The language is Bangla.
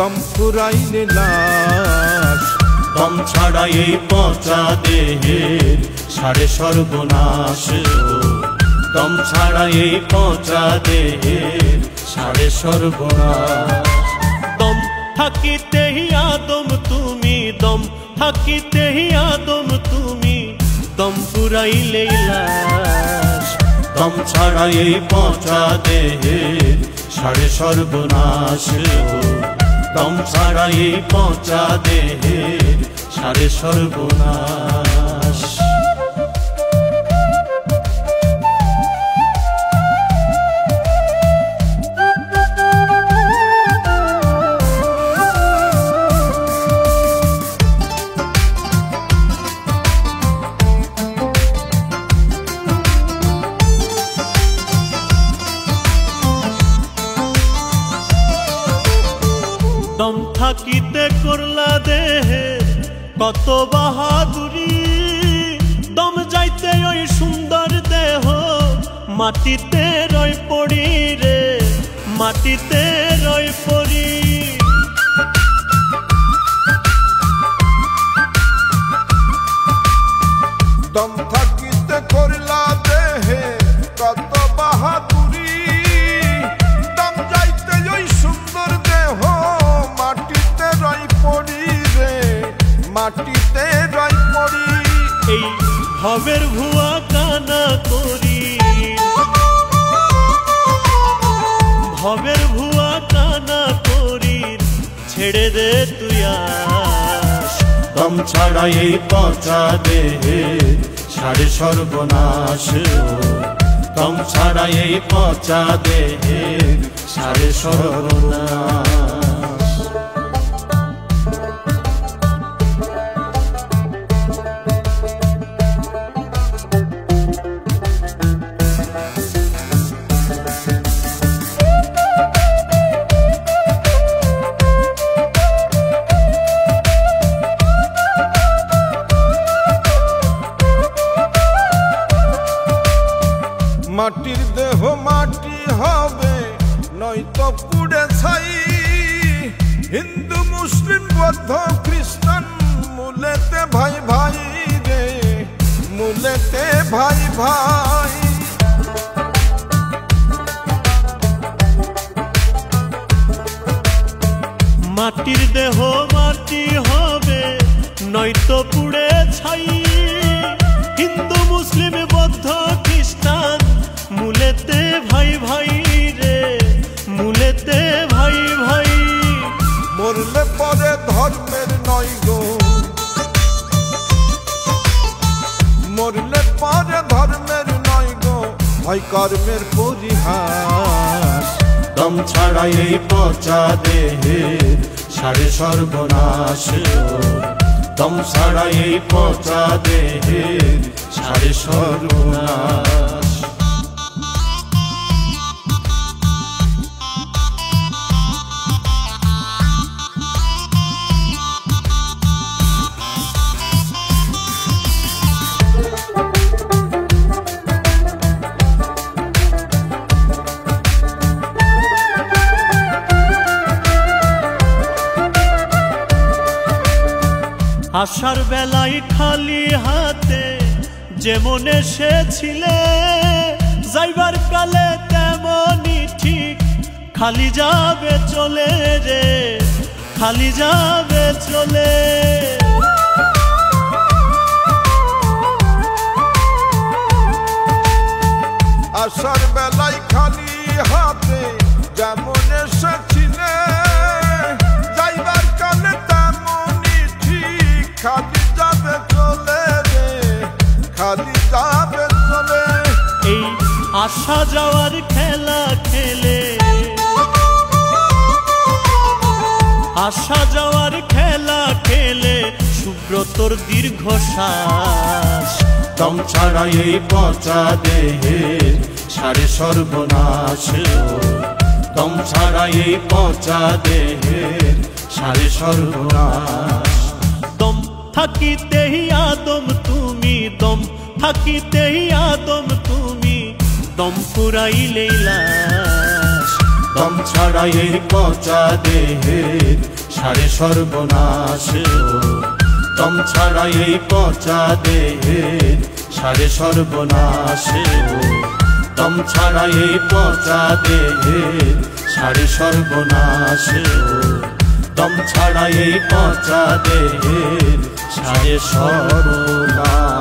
দম ফুরাইলে লাশ। দম ছাড়া এই পচা দেহের সারে সর্বনাশ। দম ছাড়া এই পচা দেহের সারে সর্বনাশ। দম থাকিতেই আদম তুমি, দম থাকিতেই আদম তুমি, দম ফুরাইলে লাশ। দম ছাড়া এই পচা দেহের সারে সর্বনাশ। দম ছাড়া এই পচা দেহের সারে সর্বনাশ। দম থাকিতে করলা দেহে কত বাহাদুরি, দম যাইতে ওই সুন্দর দেহ মাটিতে রয় পড়ি রে, মাটিতে রয় পড়ি। দম থাকিতে করলা দেহে কত বাহাদুরি, দম যাইতে ওই সুন্দর দেহ মাটিতে রই পড়ি রে, মাটিতে রই পড়ি। এই ভবের ভুয়া কানা করি, ভবের ভুয়া কানা করি, ছেড়ে দে তুই আস। দম ছাড়া এই পচা দেহের সারে সর্বনাশ। দম ছাড়া এই পচা দেহের সারে সর্বনাশ। মাটির দেহ মাটি হবে নয়তো পুড়ে ছাই। হিন্দু মুসলিম বৌদ্ধ খ্রিস্টান মূলেতে ভাই ভাই রে, মূলেতে ভাই ভাই। মাটির দেহ মাটি হবে নয়তো পুড়ে ছাই। হিন্দু মুসলিম বৌদ্ধ খ্রিস্টান মূলেতে ভাই ভাই রে, মূলেতে ভাই ভাই। মরলে পরে ধর্মের নয় গো, মরলে পরে ধর্মের নয় গো, হয় কর্মের পরিহাস। দম ছাড়া এই পচা দেহের সারে সর্বনাশ। দম ছাড়া এই পচা দেহের সারে সর্বনাশ। আসার বেলায় খালি হাতে যেমন এসেছিলে, যাইবার কালে তেমনই ঠিক খালি যাবে চলে রে, খালি যাবে চলে। আসার বেলায় খালি হাতে যেমন এসেছিলে, যাইবার কালে তেমনই ঠিক খালি যাবে চলে রে, খালি যাবে চলে। এই আসা যাওয়ার খেলা খেলে, আসা যাওয়ার খেলা খেলে সুব্রতর দীর্ঘশ্বাস। দম ছাড়া এই পচা দেহের সারে সর্বনাশ। দম ছাড়া এই পচা দেহের সারে সর্বনাশ। দম থাকিতেই আদম তুমি, দম থাকিতেই আদম তুমি, দম ফুরাইলে লাশ। দম ছাড়া এই পচা দেহের সারে সর্বনাশ দম ছাড়া এই পচা দেহের সারে সর্বনাশ দম ছাড়া এই পচা দেহের সারে সর্বনাশ দম ছাড়া এই পচা দেহের সারে সর্বনাশ।